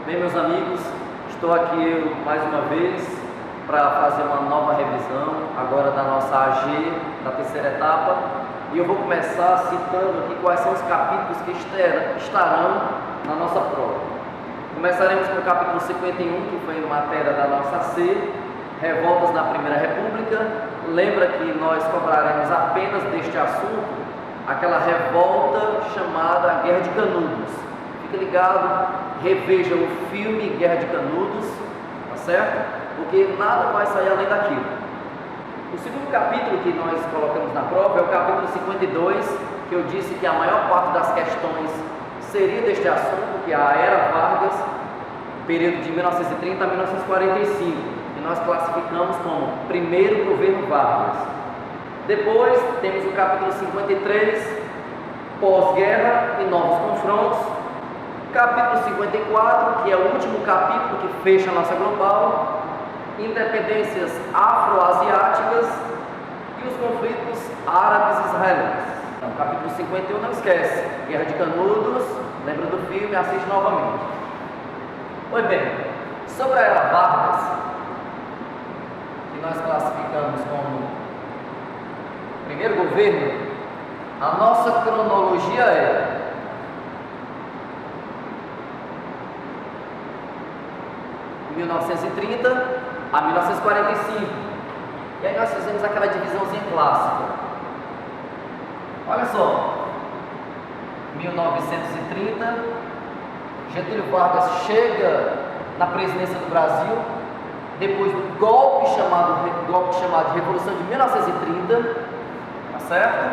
Bem, meus amigos, estou aqui mais uma vez para fazer uma nova revisão, agora da nossa AG, da terceira etapa, e eu vou começar citando aqui quais são os capítulos que estarão na nossa prova. Começaremos com o capítulo 51, que foi matéria da nossa C, Revoltas na Primeira República. Lembra que nós cobraremos apenas deste assunto aquela revolta chamada Guerra de Canudos. Fique ligado, reveja o filme Guerra de Canudos, tá certo? Porque nada vai sair além daquilo. O segundo capítulo que nós colocamos na prova é o capítulo 52, que eu disse que a maior parte das questões seria deste assunto, que é a Era Vargas, período de 1930 a 1945, que nós classificamos como primeiro governo Vargas. Depois temos o capítulo 53, pós-guerra e novos confrontos. Capítulo 54, que é o último capítulo que fecha a nossa global, independências afro-asiáticas e os conflitos árabes-israelenses. Então, capítulo 51, não esquece, Guerra de Canudos, lembra do filme, assiste novamente. Pois bem, sobre a Era Vargas, que nós classificamos como primeiro governo, a nossa cronologia é 1930 a 1945. E aí nós fizemos aquela divisãozinha clássica. Olha só, 1930, Getúlio Vargas chega na presidência do Brasil, depois do golpe chamado de Revolução de 1930, tá certo?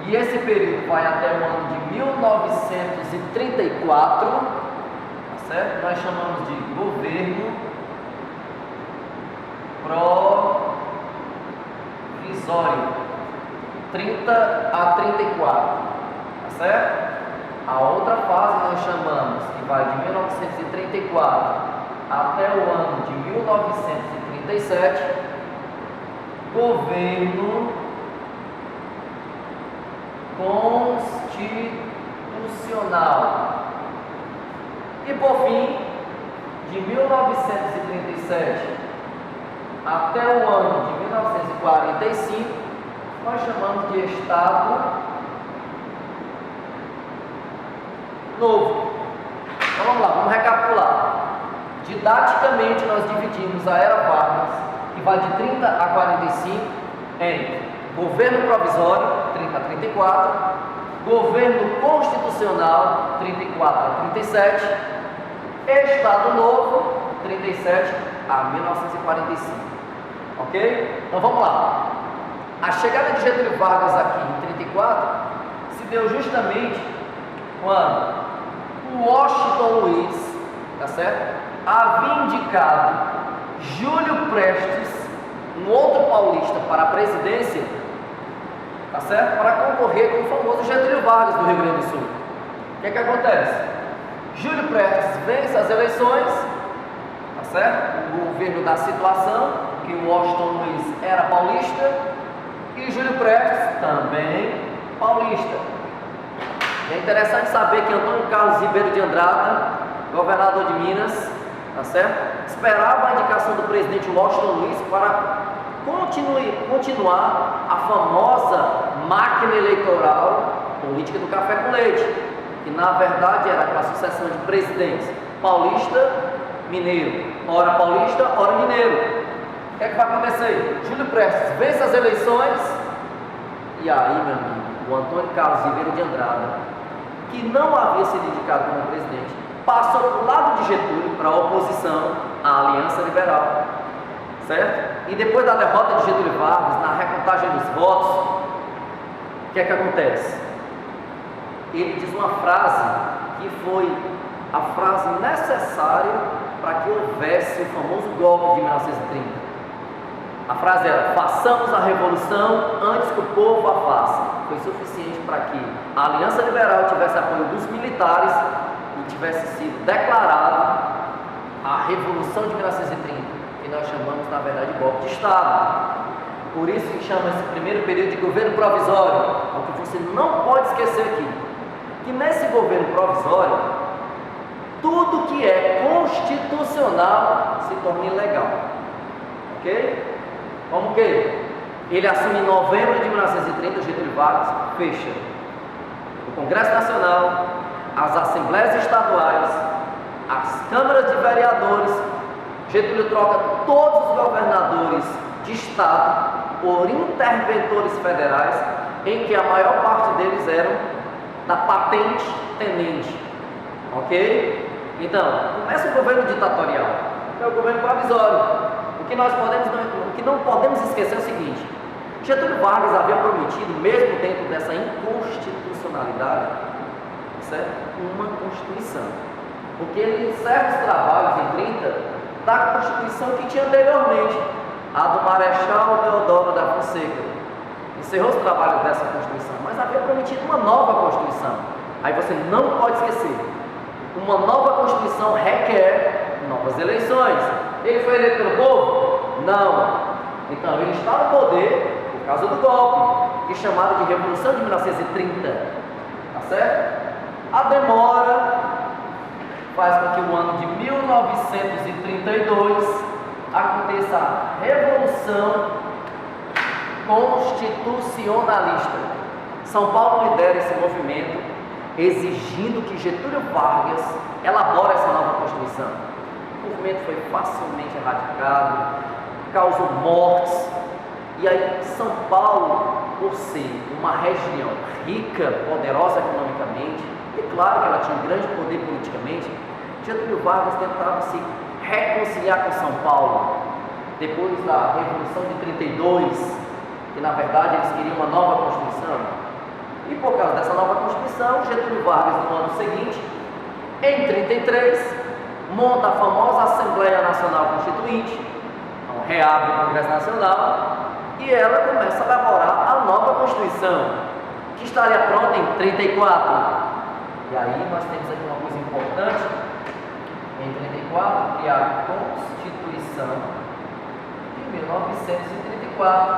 E esse período vai até o ano de 1934, tá certo? Nós chamamos de governo provisório, 30 a 34, tá certo? A outra fase nós chamamos, que vai de 1934 até o ano de 1937, governo constitucional. E por fim, de 1937 até o ano de 1945, nós chamamos de Estado Novo. Então vamos lá, vamos recapitular. Didaticamente nós dividimos a Era Vargas, que vai de 30 a 45, em governo provisório, 30 a 34, governo constitucional, 34 a 37, Estado Novo, 37 a 1945. Ok? Então vamos lá. A chegada de Getúlio Vargas aqui em 34 se deu justamente quando o Washington Luiz, tá certo? Havia indicado Júlio Prestes, um outro paulista, para a presidência, tá certo? Para concorrer com o famoso Getúlio Vargas do Rio Grande do Sul. O que é que acontece? Júlio Prestes vence as eleições, tá certo? O governo da situação, que o Washington Luiz era paulista e Júlio Prestes também paulista. É interessante saber que Antônio Carlos Ribeiro de Andrada, governador de Minas, tá certo? Esperava a indicação do presidente Washington Luiz para continuar a famosa máquina eleitoral política do café com leite, que na verdade era aquela sucessão de presidentes paulista, mineiro, ora paulista, ora mineiro. O que é que vai acontecer? Júlio Prestes vence as eleições e aí, meu amigo, o Antônio Carlos Ribeiro de Andrada, que não havia sido indicado como presidente, passou para o lado de Getúlio, para a oposição à Aliança Liberal, certo? E depois da derrota de Getúlio Vargas, na recontagem dos votos, o que é que acontece? Ele diz uma frase que foi a frase necessária para que houvesse o famoso golpe de 1930. A frase era: façamos a revolução antes que o povo a faça. Foi suficiente para que a Aliança Liberal tivesse apoio dos militares e tivesse sido declarado a Revolução de 1930, que nós chamamos, na verdade, de golpe de Estado. Por isso que chama esse primeiro período de governo provisório. O que você não pode esquecer aqui, que nesse governo provisório, tudo que é constitucional se torna ilegal. Ok? Como que? Ele assume em novembro de 1930, Getúlio Vargas fecha o Congresso Nacional, as Assembleias Estaduais, as Câmaras de Vereadores. Getúlio troca todos os governadores de estado por interventores federais, em que a maior parte deles eram da patente tenente. Ok? Então, começa o governo ditatorial, que é o governo provisório. O que não podemos esquecer é o seguinte: Getúlio Vargas havia prometido, mesmo dentro dessa inconstitucionalidade, certo? Uma Constituição. Porque ele encerra os trabalhos em 30 da Constituição que tinha anteriormente, a do Marechal Deodoro da Fonseca. Encerrou os trabalhos dessa Constituição, mas havia prometido uma nova Constituição. Aí você não pode esquecer: uma nova Constituição requer novas eleições. Ele foi eleito pelo povo? Não. Então ele está no poder por causa do golpe, que é chamado de Revolução de 1930. Tá certo? A demora faz com que o ano de 1932 aconteça a Revolução Constitucionalista. São Paulo lidera esse movimento, exigindo que Getúlio Vargas elabore essa nova Constituição. O movimento foi facilmente erradicado, causou mortes. E aí São Paulo, por ser uma região rica, poderosa economicamente, e claro que ela tinha um grande poder politicamente, Getúlio Vargas tentava se reconciliar com São Paulo, depois da Revolução de 32, que na verdade eles queriam uma nova Constituição. E por causa dessa nova Constituição, Getúlio Vargas, no ano seguinte, em 33, monta a famosa Assembleia Nacional Constituinte, então reabre o Congresso Nacional, e ela começa a elaborar a nova Constituição, que estaria pronta em 34. E aí nós temos aqui uma coisa importante: em 34, criar a Constituição de 1934,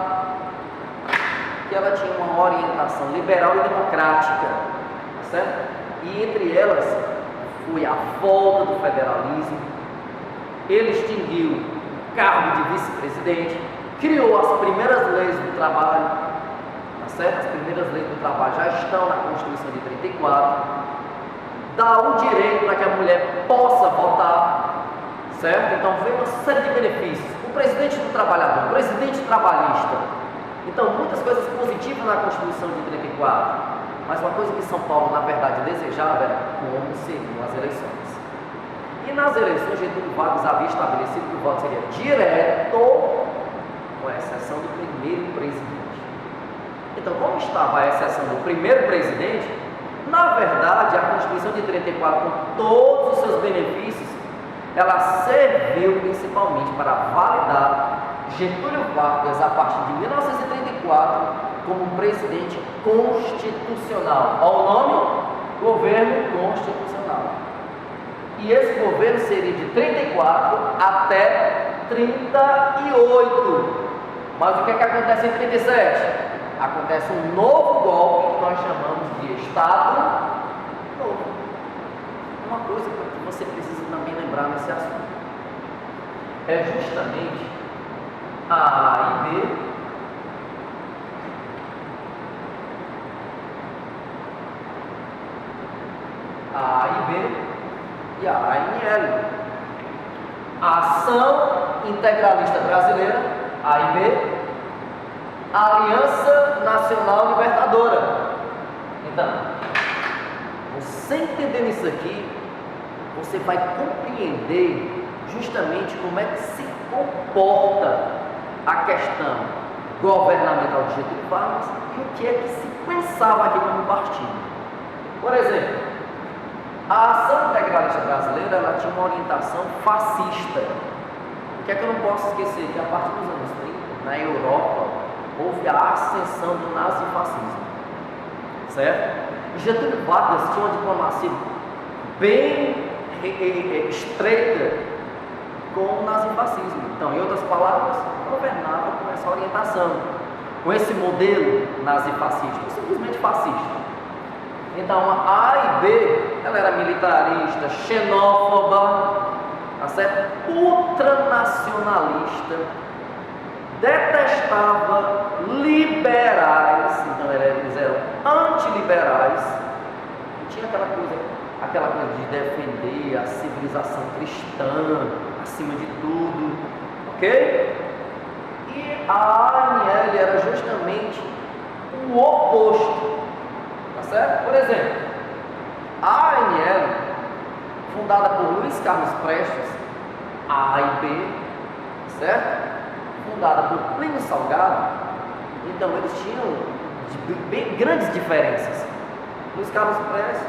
que ela tinha uma orientação liberal e democrática, certo? E entre elas foi a volta do federalismo. Ele extinguiu o cargo de vice-presidente, criou as primeiras leis do trabalho, tá certo? As primeiras leis do trabalho já estão na Constituição de 34. Dá o direito para que a mulher possa votar, certo? Então vem uma série de benefícios. O presidente do trabalhador, o presidente trabalhista. Então muitas coisas positivas na Constituição de 34. Mas uma coisa que São Paulo na verdade desejava era como seriam as eleições. E nas eleições Getúlio Vargas havia estabelecido que o voto seria direto, com exceção do primeiro presidente. Então, como estava a exceção do primeiro presidente, na verdade, a Constituição de 34, com todos os seus benefícios, ela serviu principalmente para validar Getúlio Vargas, a partir de 1934, como presidente constitucional. Olha o nome: Governo Constitucional. E esse governo seria de 34 até 38. Mas o que é que acontece em 37? Acontece um novo golpe que nós chamamos de Estado Novo. Uma coisa que você precisa também lembrar nesse assunto é justamente a A e B e a ANL. A Ação Integralista Brasileira, A e B, a Aliança Nacional Libertadora. Então, você entendendo isso aqui, você vai compreender justamente como é que se comporta a questão governamental de Getúlio Vargas e o que é que se pensava aqui como partido. Por exemplo, a Ação Integralista Brasileira, ela tinha uma orientação fascista. O que é que eu não posso esquecer? Que a partir dos anos 30, na Europa, houve a ascensão do nazifascismo, certo? E Getúlio Vargas tinha uma diplomacia bem estreita com o nazifascismo. Então, em outras palavras, governava com essa orientação, com esse modelo nazifascista, simplesmente fascista. Então, a A e B Ela era militarista, xenófoba, tá certo? Ultranacionalista, detestava liberais, então eles eram antiliberais, e tinha aquela coisa de defender a civilização cristã acima de tudo, ok? E a ANL era justamente o oposto, tá certo? Por exemplo, a ANL, fundada por Luiz Carlos Prestes, A e B, certo? Fundada por Plínio Salgado, então eles tinham bem grandes diferenças. Luiz Carlos Prestes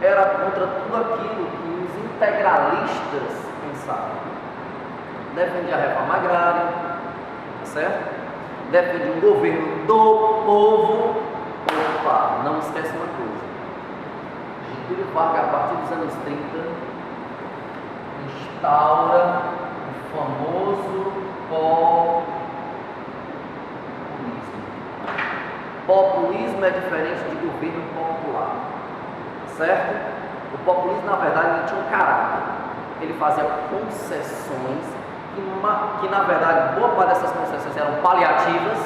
era contra tudo aquilo que os integralistas pensavam. Defendia a reforma agrária, certo? Defendia um governo do povo. Opa, não esquece uma coisa. Getúlio Vargas, a partir dos anos 30, instaura o famoso populismo. Populismo é diferente de governo popular, certo? O populismo, na verdade, ele tinha um caráter. Ele fazia concessões que na verdade, boa parte dessas concessões eram paliativas,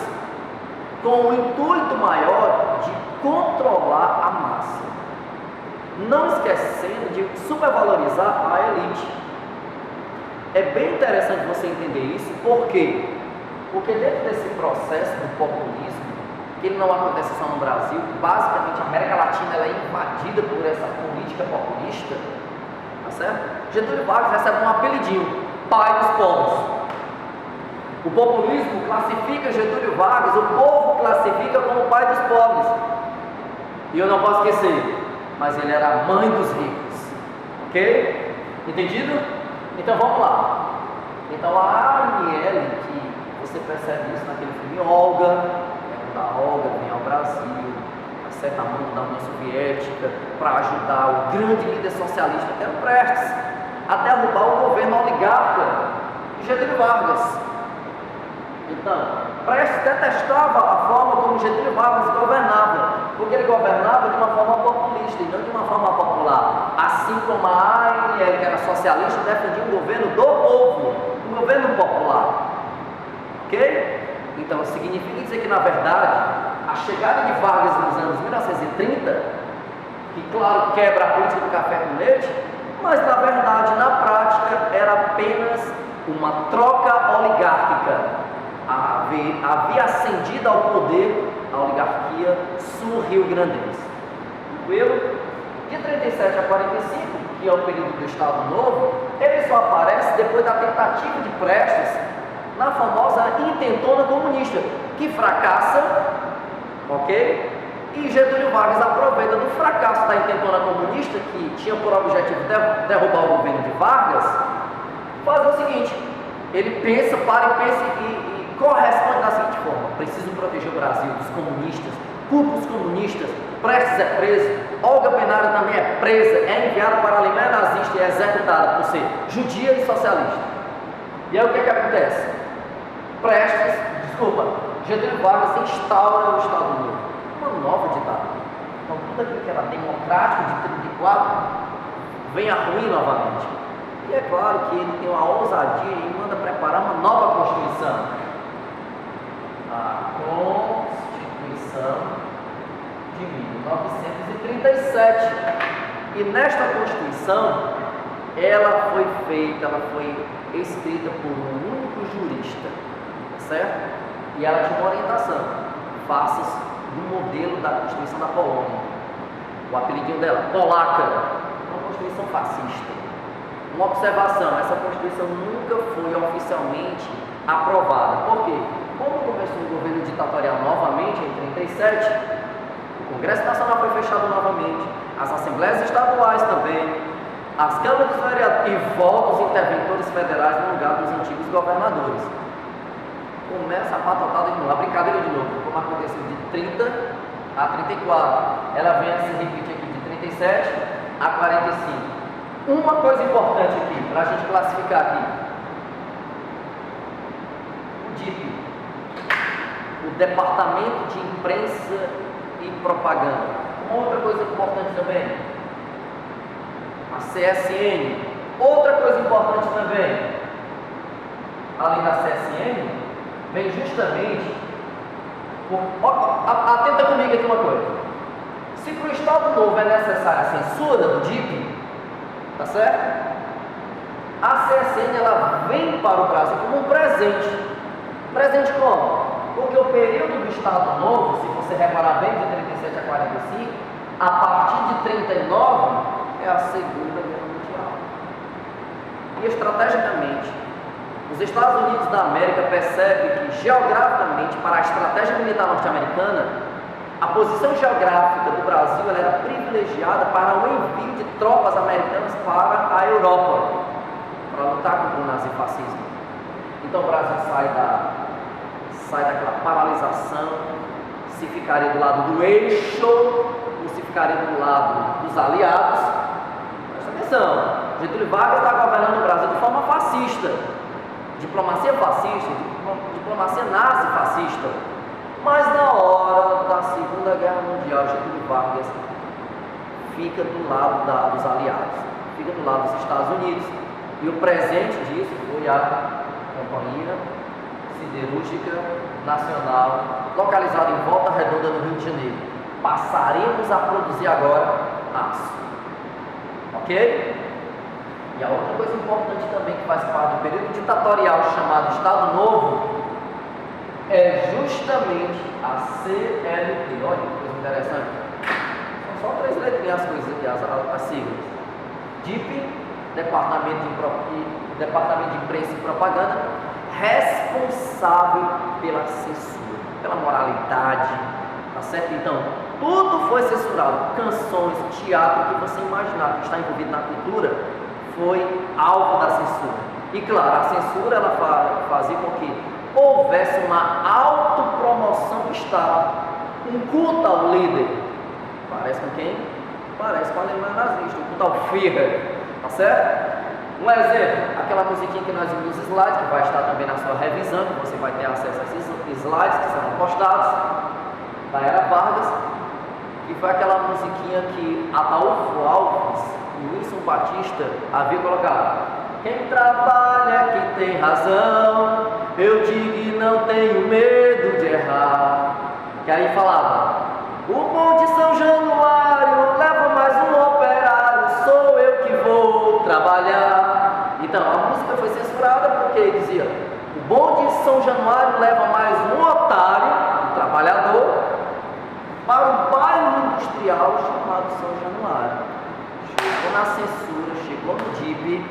com o intuito maior de controlar a massa, não esquecendo de supervalorizar a elite. É bem interessante você entender isso, por quê? Porque dentro desse processo do populismo, que ele não acontece só no Brasil, basicamente a América Latina ela é invadida por essa política populista, tá certo? Getúlio Vargas recebe um apelidinho, pai dos pobres. O populismo classifica Getúlio Vargas, o povo classifica como pai dos pobres. E eu não posso esquecer, mas ele era a mãe dos ricos. Ok? Entendido? Então vamos lá. Então a ANL, que você percebe isso naquele filme Olga, quando a Olga vem ao Brasil, acerta a mão da União Soviética para ajudar o grande líder socialista que era o Prestes a derrubar o governo oligarca de Getúlio Vargas. Então, Prestes detestava a forma como Getúlio Vargas governava, porque ele governava de uma forma populista e não de uma forma popular. Assim como a ANL, que era socialista, defendia um governo do povo, um governo popular. Ok? Então, significa dizer que, na verdade, a chegada de Vargas nos anos 1930, que, claro, quebra a política do café com leite, mas, na verdade, na prática, era apenas uma troca oligárquica. Havia ascendido ao poder a oligarquia sul-rio-grandense. Tranquilo? De 37 a 45, que é o período do Estado Novo, ele só aparece depois da tentativa de Prestes na famosa intentona comunista, que fracassa, ok? E Getúlio Vargas aproveita do fracasso da intentona comunista, que tinha por objetivo derrubar o governo de Vargas, fazer o seguinte: ele pensa, e corresponde da seguinte forma: preciso proteger o Brasil dos comunistas, culpa os comunistas, Prestes é preso, Olga Benário também é presa, é enviada para a Alemanha nazista e é executada por ser judia e socialista. E aí o que acontece? Getúlio Vargas instaura o Estado Novo, uma nova ditadura. Então tudo aquilo que era democrático de 34 vem a ruim novamente. E é claro que ele tem uma ousadia e manda preparar uma nova Constituição. A Constituição de 1937. E nesta Constituição, ela foi escrita por um único jurista, certo? E ela tinha uma orientação: faça do modelo da Constituição da Polônia. O apelidinho dela, polaca, uma Constituição fascista. Uma observação: essa Constituição nunca foi oficialmente aprovada. Por quê? Como começou o governo ditatorial novamente em 37, o Congresso Nacional foi fechado novamente, as Assembleias Estaduais também, as câmaras dos vereadores e votos interventores federais no lugar dos antigos governadores. Começa a patotada de novo, a brincadeira de novo, como aconteceu de 30 a 34. Ela vem a se repetir aqui de 37 a 45. Uma coisa importante aqui, para a gente classificar aqui: o DIP, o Departamento de Imprensa e Propaganda. Uma outra coisa importante também: a CSN. Outra coisa importante também, além da CSN, vem justamente, atenta comigo aqui uma coisa, se para o Estado Novo é necessária a censura do DIP, tá certo? A CSN ela vem para o Brasil como um presente. Presente como? Porque o período do Estado Novo, se você reparar bem, de 37 a 45, a partir de 39 é a Segunda Guerra Mundial. E estrategicamente, os Estados Unidos da América percebem que geograficamente, para a estratégia militar norte-americana, a posição geográfica do Brasil ela era privilegiada para o envio de tropas americanas para a Europa, para lutar contra o nazifascismo. Então o Brasil sai daquela paralisação, se ficaria do lado do eixo, ou se ficaria do lado dos aliados. Presta atenção, Getúlio Vargas está governando o Brasil de forma fascista, diplomacia fascista, diplomacia nazi-fascista. Mas na hora da Segunda Guerra Mundial, Getúlio Vargas fica do lado dos aliados, fica do lado dos Estados Unidos. E o presente disso foi a Companhia Siderúrgica Nacional, localizada em Volta Redonda, no Rio de Janeiro. Passaremos a produzir agora aço. Ok? E a outra coisa importante também que faz parte do período ditatorial chamado Estado Novo é justamente a CLT. Olha que coisa interessante. São só 3 letrinhas as coisas aqui, as siglas. DIP, Departamento de Imprensa e Propaganda, responsável pela censura, pela moralidade, tá certo? Então, tudo foi censurado, canções, teatro, o que você imaginar que está envolvido na cultura, foi alvo da censura. E claro, a censura ela fazia com que houvesse uma autopromoção do Estado, um culto ao líder. Parece com quem? Parece com a Alemanha nazista, um culto ao Führer, tá certo? Um exemplo, aquela musiquinha que nós vimos nos slides, que vai estar também na sua revisão, que você vai ter acesso a esses slides que serão postados, da Era Vargas, que foi aquela musiquinha que Ataúfo Alves e Wilson Batista haviam colocado. Quem trabalha é quem tem razão, eu digo e não tenho medo de errar. Que aí falava, o bonde de São Januário leva mais um operário, sou eu que vou trabalhar. Então, a música foi censurada porque dizia, o bonde de São Januário leva mais um otário, um trabalhador, para o bairro industrial chamado São Januário. Chegou na censura, chegou no DIP,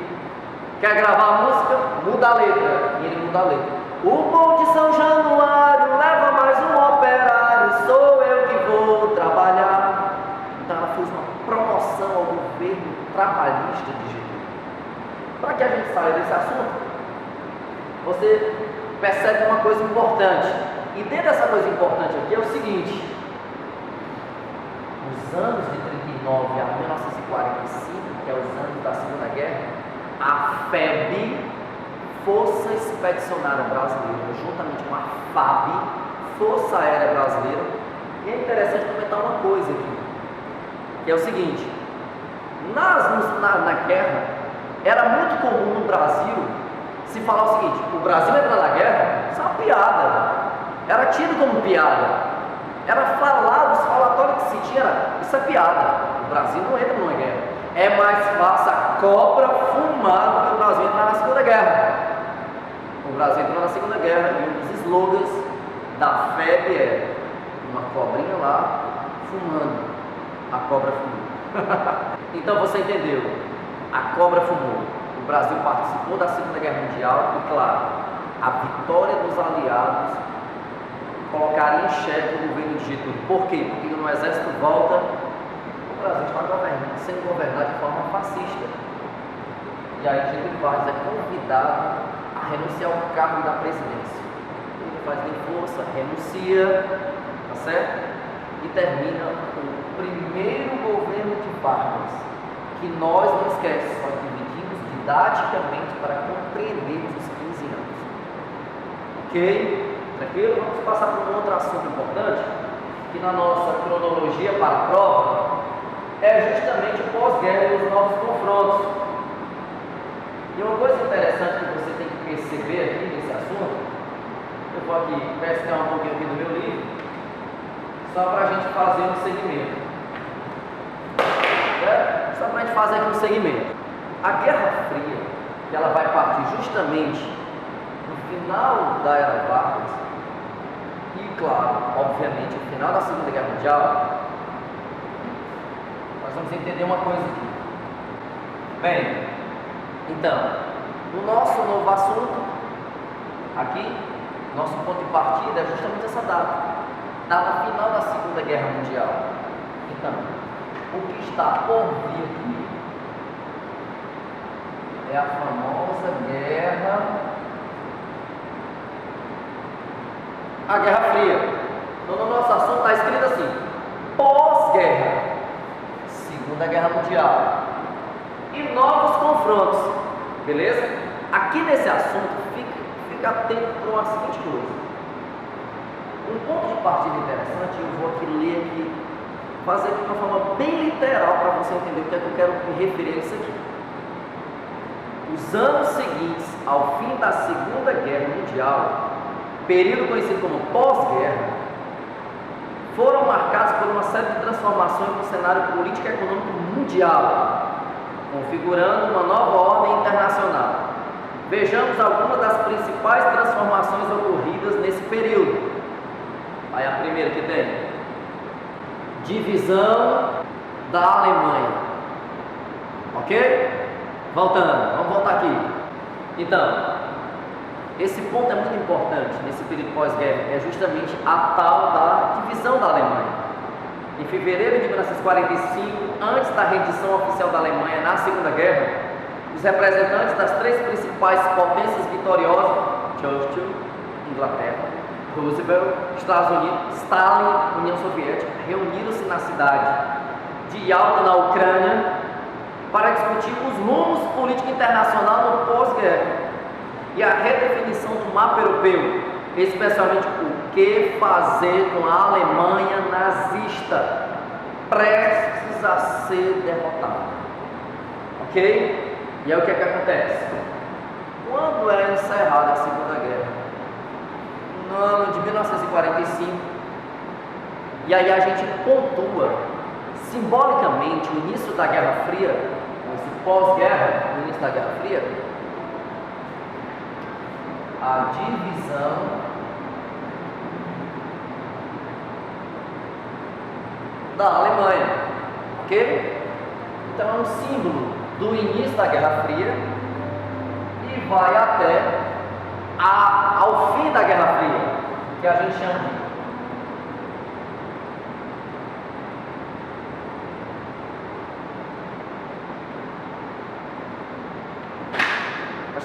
quer gravar a música? Muda a letra. E ele muda a letra. O bonde de São Januário leva mais um operário, sou eu que vou trabalhar. Então ela fez uma promoção ao governo trabalhista de Getúlio. Para que a gente saia desse assunto, você percebe uma coisa importante. E dentro dessa coisa importante aqui é o seguinte: nos anos de 39 a 1945, que é os anos da Segunda Guerra, a FEB, Força Expedicionária Brasileira, juntamente com a FAB, Força Aérea Brasileira. E é interessante comentar uma coisa aqui, que é o seguinte: na guerra, era muito comum no Brasil se falar o seguinte: o Brasil entrando na guerra, isso é uma piada, era tido como piada, era falado, os falatórios que se tinha, isso é piada, o Brasil não entra numa guerra, é mais fácil a cobra fumar do que o Brasil entrar na Segunda Guerra. O Brasil entrou na Segunda Guerra e um dos slogans da FEB é uma cobrinha lá fumando, a cobra fumou. Então você entendeu, a cobra fumou, o Brasil participou da Segunda Guerra Mundial e claro, a vitória dos aliados colocaria em xeque o governo de Getúlio. Por quê? Porque no exército volta, o Brasil está sendo governado de forma fascista. E aí Getúlio Vargas é convidado a renunciar ao cargo da presidência. Ele faz de força, renuncia, tá certo? E termina o primeiro governo de Vargas, que nós não esquecemos, só dividimos didaticamente para compreendermos os 15 anos. Ok? Tranquilo? Vamos passar por um outro assunto importante, que na nossa cronologia para a prova, é justamente o pós-guerra e os novos confrontos. E uma coisa interessante que você tem que perceber aqui nesse assunto, eu vou aqui pescar um pouquinho aqui do meu livro, só para a gente fazer um segmento. Certo? Só para a gente fazer aqui um segmento. A Guerra Fria, que ela vai partir justamente no final da Era Vargas, e claro, obviamente, no final da Segunda Guerra Mundial, nós vamos entender uma coisa aqui. Bem, então, o nosso novo assunto, aqui, nosso ponto de partida é justamente essa data final da Segunda Guerra Mundial. Então, o que está por vir aqui é a famosa a Guerra Fria. Então, no nosso assunto está escrito assim: pós-guerra, Segunda Guerra Mundial e novos confrontos, beleza? Aqui nesse assunto, fica atento para uma seguinte coisa. Um ponto de partida interessante, eu vou aqui ler aqui, fazer aqui de uma forma bem literal para você entender o que é que eu quero me referir a isso aqui. Os anos seguintes ao fim da Segunda Guerra Mundial, período conhecido como pós-guerra, foram marcados por uma série de transformações no cenário político e econômico mundial, configurando uma nova ordem internacional. Vejamos algumas das principais transformações ocorridas nesse período. Aí a primeira que tem: divisão da Alemanha. Ok? Voltando, vamos voltar aqui. Então, esse ponto é muito importante nesse período pós-guerra, é justamente a tal da divisão da Alemanha. Em fevereiro de 1945, antes da rendição oficial da Alemanha na Segunda Guerra, os representantes das três principais potências vitoriosas, Churchill, Inglaterra, Roosevelt, Estados Unidos, Stalin, União Soviética, reuniram-se na cidade de Yalta, na Ucrânia, para discutir os rumos políticos internacionais no pós-guerra e a redefinição do mapa europeu, especialmente o que fazer com a Alemanha nazista, prestes a ser derrotada. Ok? E aí o que é que acontece? Quando é encerrada a Segunda Guerra? No ano de 1945, e aí a gente pontua simbolicamente o início da Guerra Fria, esse pós-guerra, o início da Guerra Fria, a divisão da Alemanha, ok? Então é um símbolo do início da Guerra Fria e vai até ao fim da Guerra Fria, que a gente chama de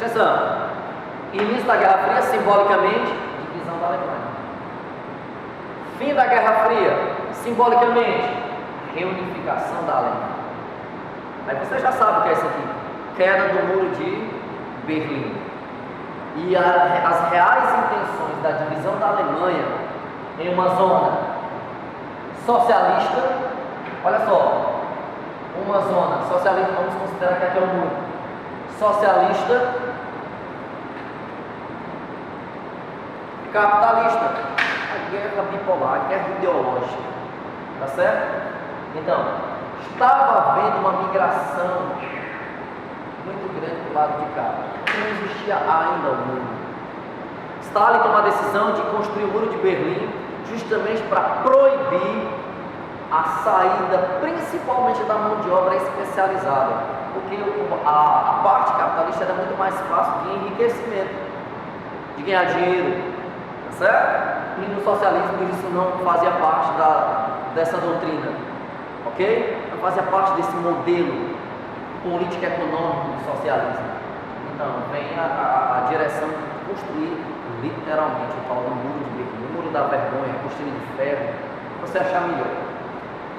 presta atenção. Início da Guerra Fria, simbolicamente, divisão da Alemanha. Fim da Guerra Fria, simbolicamente, reunificação da Alemanha. Aí você já sabe o que é isso aqui: queda do Muro de Berlim. E as reais intenções da divisão da Alemanha em uma zona socialista, olha só, uma zona socialista, vamos considerar que aqui é o muro socialista, capitalista, a guerra bipolar, a guerra ideológica, tá certo? Então, estava havendo uma migração muito grande do lado de cá, não existia ainda o muro. Stalin tomou a decisão de construir o muro de Berlim justamente para proibir a saída, principalmente da mão de obra especializada, porque a parte capitalista era muito mais fácil de enriquecimento, de ganhar dinheiro, tá certo? E no socialismo isso não fazia parte dessa doutrina, ok? Não fazia parte desse modelo político econômico do socialismo. Então vem a direção de construir literalmente o tal do muro de Berlim, o muro da vergonha, cortina de ferro, para você achar melhor.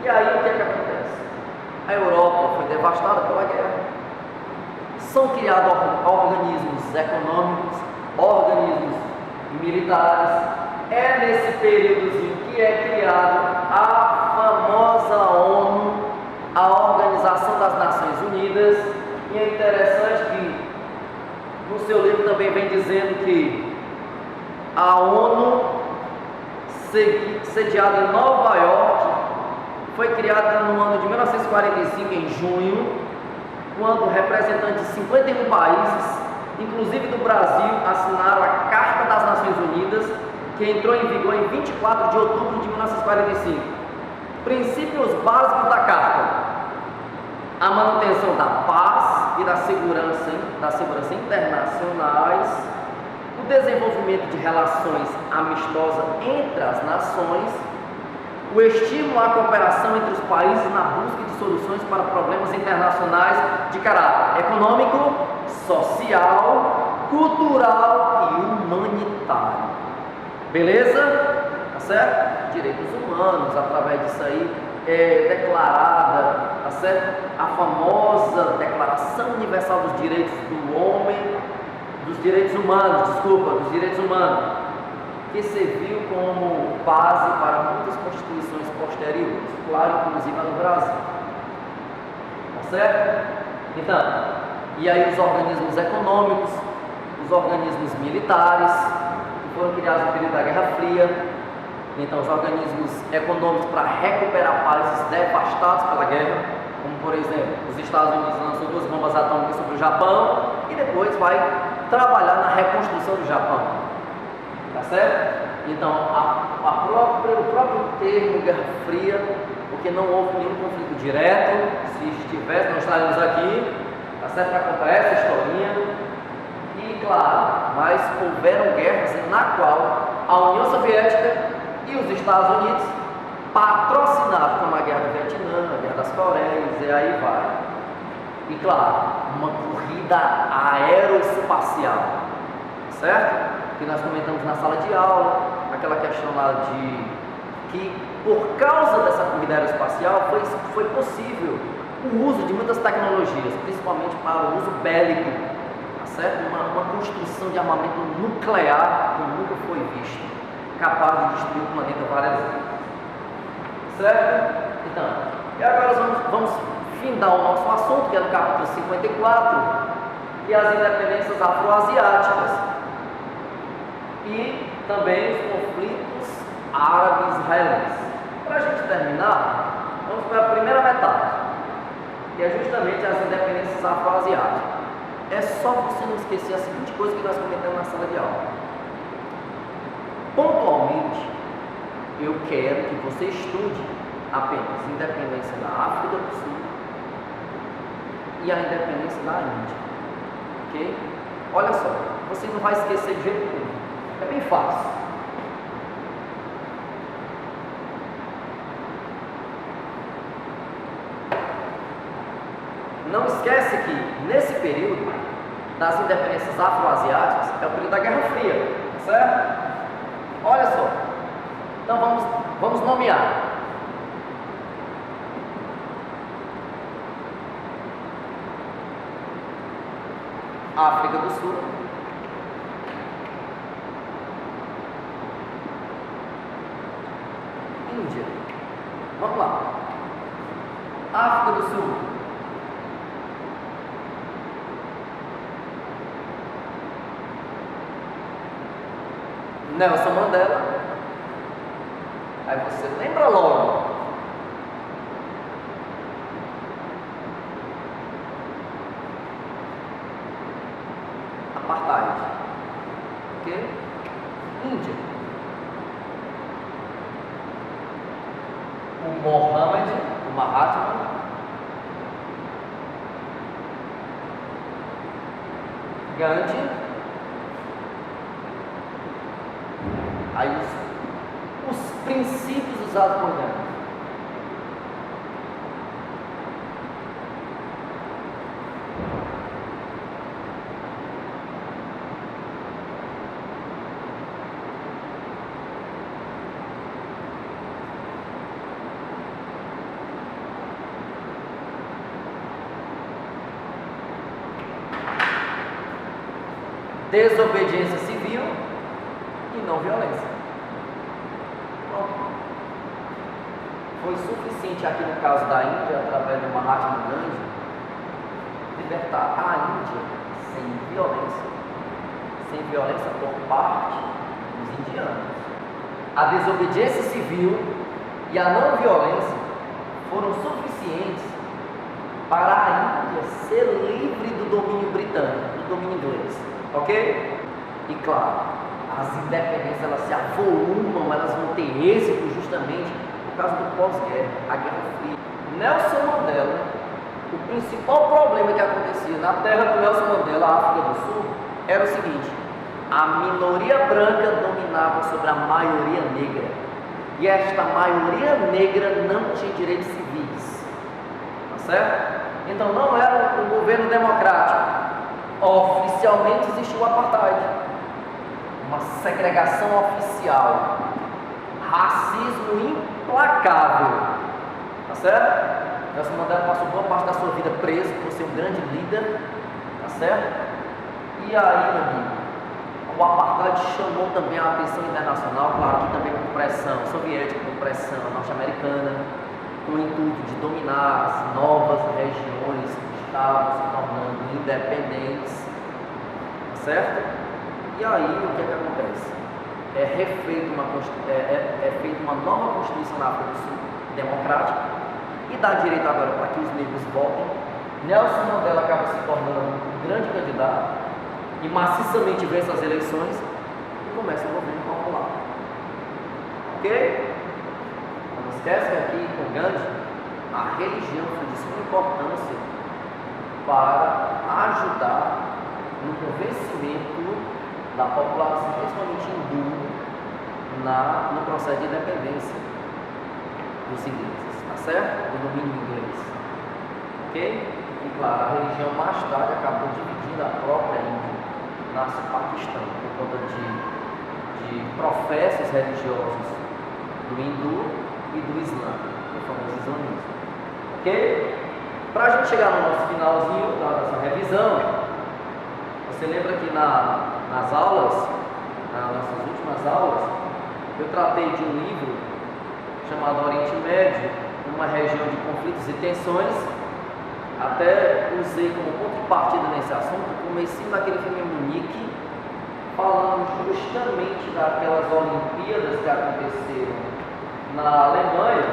E aí o que é que acontece? A Europa foi devastada pela guerra. São criados organismos econômicos, organismos militares. É nesse períodozinho que é criado a famosa ONU, a Organização das Nações Unidas, e é interessante que no seu livro também vem dizendo que a ONU, sediada em Nova York, foi criada no ano de 1945, em junho, quando representantes de 51 países, inclusive do Brasil, assinaram a Carta das Nações Unidas, que entrou em vigor em 24 de outubro de 1945. Princípios básicos da Carta: a manutenção da paz e da segurança internacionais, o desenvolvimento de relações amistosas entre as nações, o estímulo à cooperação entre os países na busca de soluções para problemas internacionais de caráter econômico, social, cultural e humanitário. Beleza? Tá certo? Direitos humanos, através disso aí, é declarada, tá certo? A famosa Declaração Universal dos Direitos do Homem, dos Direitos Humanos, dos Direitos Humanos, que serviu como base para muitas constituições posteriores, claro, inclusive a do Brasil. Tá certo? Então, e aí os organismos econômicos, os organismos militares, que foram criados no período da Guerra Fria. Então, os organismos econômicos para recuperar países devastados pela guerra, como por exemplo, os Estados Unidos lançou 2 bombas atômicas sobre o Japão e depois vai trabalhar na reconstrução do Japão. Tá certo? Então, o próprio termo Guerra Fria, porque não houve nenhum conflito direto, se estivesse, nós estaríamos aqui, tá certo? Para contar essa historinha. E claro, mas houveram guerras na qual a União Soviética e os Estados Unidos patrocinaram, como a Guerra do Vietnã, a Guerra das Coreias, e aí vai. E claro, uma corrida aeroespacial, certo? Que nós comentamos na sala de aula, aquela questão lá de que por causa dessa corrida aeroespacial foi possível o uso de muitas tecnologias, principalmente para o uso bélico, tá certo? Uma construção de armamento nuclear que nunca foi visto, capaz de destruir o planeta várias vezes. Certo? Então, e agora vamos findar o nosso assunto, que é no capítulo 54, que é as independências afro-asiáticas e também os conflitos árabe-israelenses. Para a gente terminar, vamos para a primeira metade, que é justamente as independências afro-asiáticas. É só você não esquecer a seguinte coisa que nós comentamos na sala de aula. Pontualmente, eu quero que você estude apenas a independência da África do Sul e a independência da Índia, ok? Olha só, você não vai esquecer de jeito nenhum, é bem fácil. Não esquece que nesse período das independências afro-asiáticas é o período da Guerra Fria, certo? Olha só, então vamos nomear. África do Sul, Índia. Vamos lá. África do Sul. Nelson Mandela. Aí você lembra logo. Apartheid. Ok? Índia. O Mahatma. Gandhi. Aí os princípios usados por Gandhi. Desobediência civil e não violência. foi suficiente aqui no caso da Índia, através do Mahatma Gandhi, libertar a Índia sem violência por parte dos indianos. A desobediência civil e a não violência foram suficientes para a Índia ser livre do domínio britânico, do domínio inglês, ok? E claro, as independências elas se avolumam, elas vão ter êxito justamente por causa do pós-guerra, a Guerra Fria. Nelson Mandela, o principal problema que acontecia na terra do Nelson Mandela, a África do Sul, era o seguinte: a minoria branca dominava sobre a maioria negra, e esta maioria negra não tinha direitos civis, tá certo? Então não era um governo democrático. Oficialmente existiu o apartheid, uma segregação oficial, racismo implacável, tá certo? Nelson Mandela passou boa parte da sua vida preso por ser um grande líder, tá certo? E aí, meu amigo, o apartheid chamou também a atenção internacional, claro que também com pressão soviética, com pressão norte-americana, com o intuito de dominar as novas regiões que estavam se tornando independentes, tá certo? E aí, o que é que acontece? É feita uma nova Constituição na África do Sul, democrática, e dá direito agora para que os negros votem. Nelson Mandela acaba se tornando um grande candidato e maciçamente vence as eleições e começa o governo popular. Ok? Não esquece que aqui com Gandhi, a religião foi de suma importância para ajudar no convencimento da população, principalmente hindu, no processo de independência dos ingleses, tá certo? Do domínio inglês. Ok? E claro, a religião mais tarde acabou dividindo a própria Índia, nasce o Paquistão, por conta de professos religiosos do hindu e do islã, o famoso islamismo. Ok? Para a gente chegar no nosso finalzinho da nossa revisão, você lembra que nas aulas, nas nossas últimas aulas, eu tratei de um livro chamado Oriente Médio, uma região de conflitos e tensões. Até usei como ponto de partida nesse assunto o comecinho daquele filme Munique, falando justamente daquelas Olimpíadas que aconteceram na Alemanha,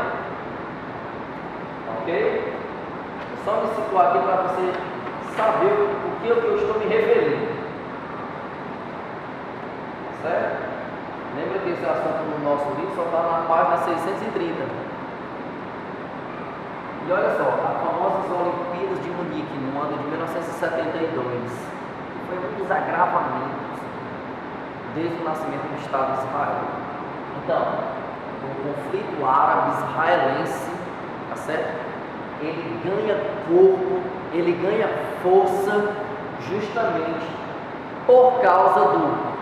ok? É só me situar aqui para você saber o que eu estou me referindo, certo? Lembra que esse assunto no nosso livro só está na página 630. E olha só, as famosas Olimpíadas de Munique, no ano de 1972, foi um dos agravamentos desde o nascimento do Estado de Israel. Então, o conflito árabe-israelense, tá certo? Ele ganha corpo, ele ganha força justamente por causa do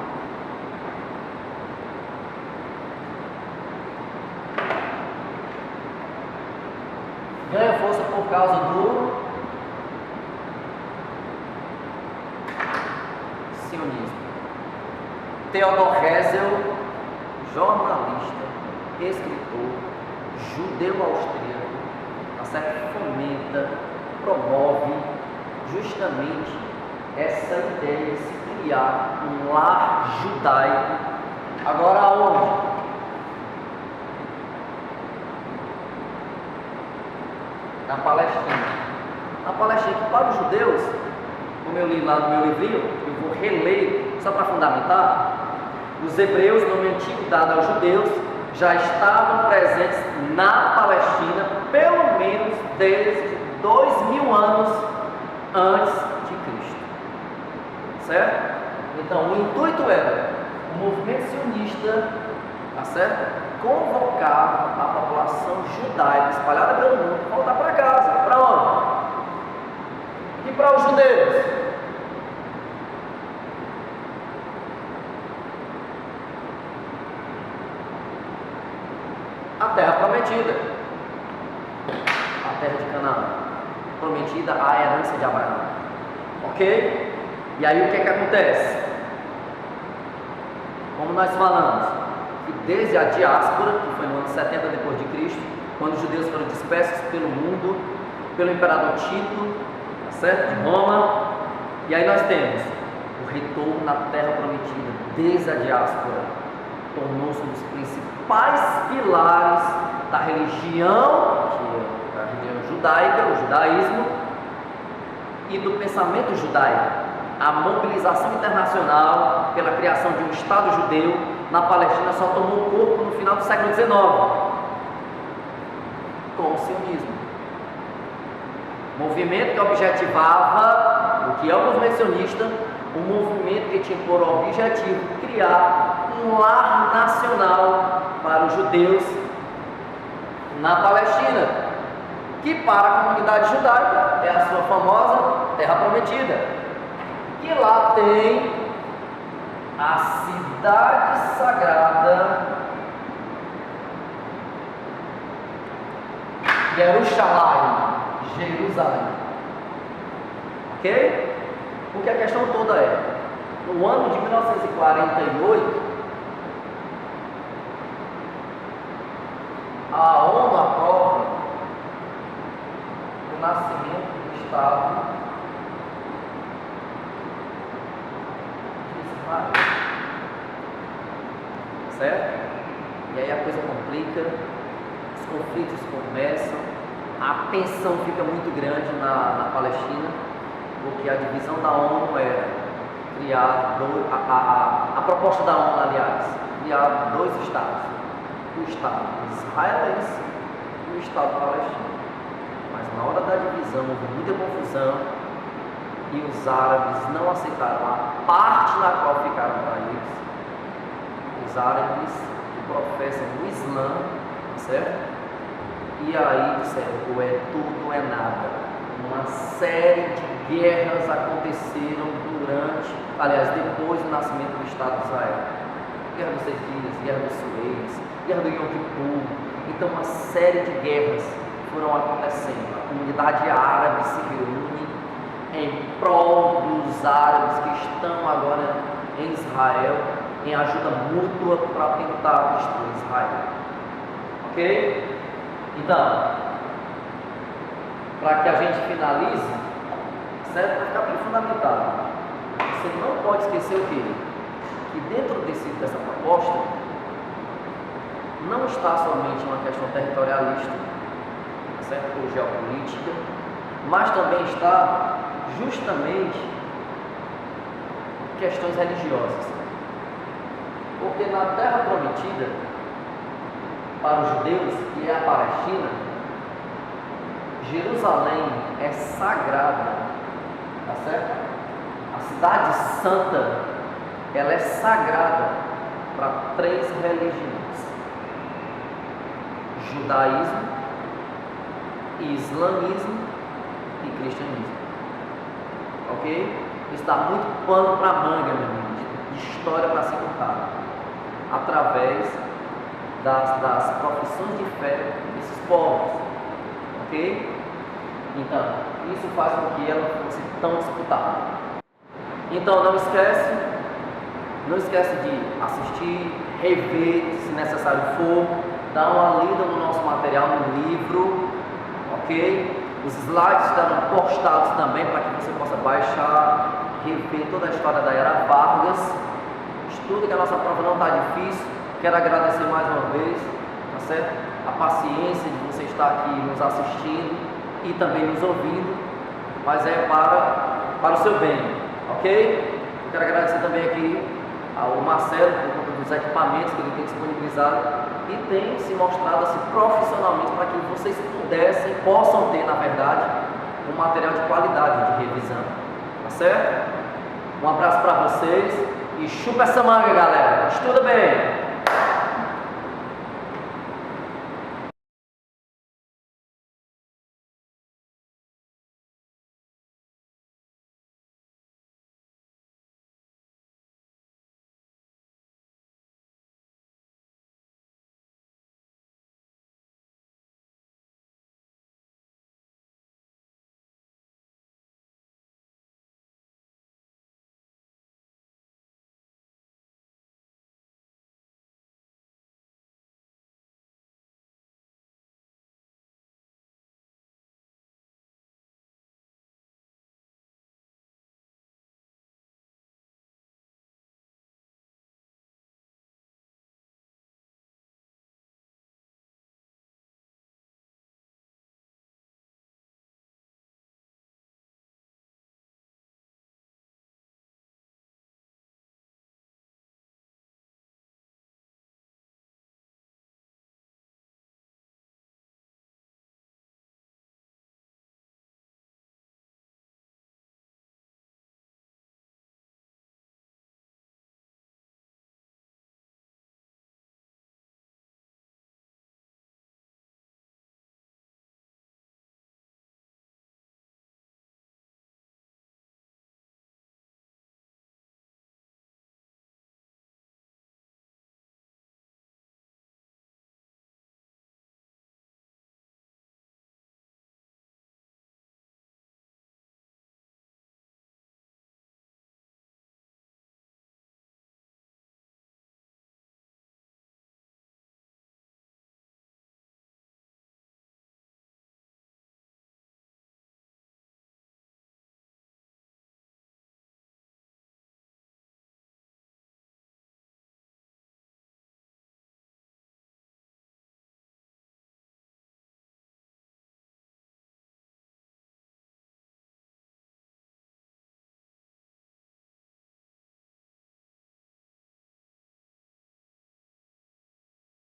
sionismo. Theodor Herzl, jornalista, escritor, judeu austríaco, tá certo? Fomenta, promove justamente essa ideia de se criar um lar judaico. Agora aonde? Na Palestina. Na Palestina, que para os judeus, como eu li lá no meu livrinho, eu vou reler só para fundamentar, os hebreus, nome antigo dado aos judeus, já estavam presentes na Palestina pelo menos desde 2000 anos antes de Cristo, certo? Então o intuito era o movimento sionista, tá certo? Convocar a população judaica espalhada pelo mundo para voltar para casa. Para onde? E para os judeus? A terra prometida, a terra de Canaã, prometida à herança de Abraão, ok? E aí o que é que acontece? Como nós falamos, que desde a diáspora, que foi no ano 70 depois de Cristo, quando os judeus foram dispersos pelo mundo, pelo imperador Tito, tá certo? De Roma. E aí nós temos o retorno na terra prometida, desde a diáspora, tornou-se um dos principais pilares da religião, que é a religião judaica, o judaísmo, e do pensamento judaico. A mobilização internacional pela criação de um Estado judeu na Palestina só tomou corpo no final do século XIX, com o sionismo. Movimento que objetivava, o que é o movimento sionista, um movimento que tinha por objetivo criar um lar nacional para os judeus na Palestina, que para a comunidade judaica é a sua famosa Terra Prometida. Que lá tem a cidade sagrada Jerusalém. Ok? Porque a questão toda é, no ano de 1948, a ONU aprova o nascimento do Estado de Israel. Certo? E aí a coisa complica, os conflitos começam, a tensão fica muito grande na Palestina, porque a divisão da ONU era criar a proposta da ONU, aliás, criar dois estados, o Estado israelense e o Estado palestino. Mas na hora da divisão houve muita confusão e os árabes não aceitaram a parte na qual ficaram para eles. Os árabes que professam o Islã, certo? E aí disseram, ou é tudo ou é nada. Uma série de guerras aconteceram depois do nascimento do Estado de Israel. Guerra dos 6 dias, Guerra dos Suez, Guerra do Yom Kippur. Então uma série de guerras foram acontecendo. A comunidade árabe se reúne em prol dos árabes que estão agora em Israel, em ajuda mútua para tentar destruir Israel. Ok? Então, para que a gente finalize, certo? Vai ficar bem fundamentado. Você não pode esquecer o quê? Que dentro dessa proposta não está somente uma questão territorialista, certo? Ou geopolítica, mas também está justamente questões religiosas. Porque na Terra Prometida, para os judeus, que é a Palestina, Jerusalém é sagrada, tá certo? A cidade santa, ela é sagrada para 3 religiões: judaísmo, islamismo e cristianismo. Ok? Está muito pano para manga, meu amigo, de história para ser contada, através das profissões de fé desses povos. Ok? Então, isso faz com que ela fosse tão disputada. Então, não esquece de assistir, rever, se necessário for, dar uma lida no nosso material no livro, ok? Os slides estarão postados também para que você possa baixar, rever toda a história da Era Vargas. Estude, que a nossa prova não está difícil. Quero agradecer mais uma vez, tá certo? A paciência de você estar aqui nos assistindo e também nos ouvindo, mas é para o seu bem. Ok? Quero agradecer também aqui ao Marcelo por conta dos equipamentos que ele tem disponibilizado e tem se mostrado assim profissionalmente para que vocês possam ter, na verdade, um material de qualidade de revisão. Tá certo? Um abraço para vocês e chupa essa manga, galera. Estuda bem!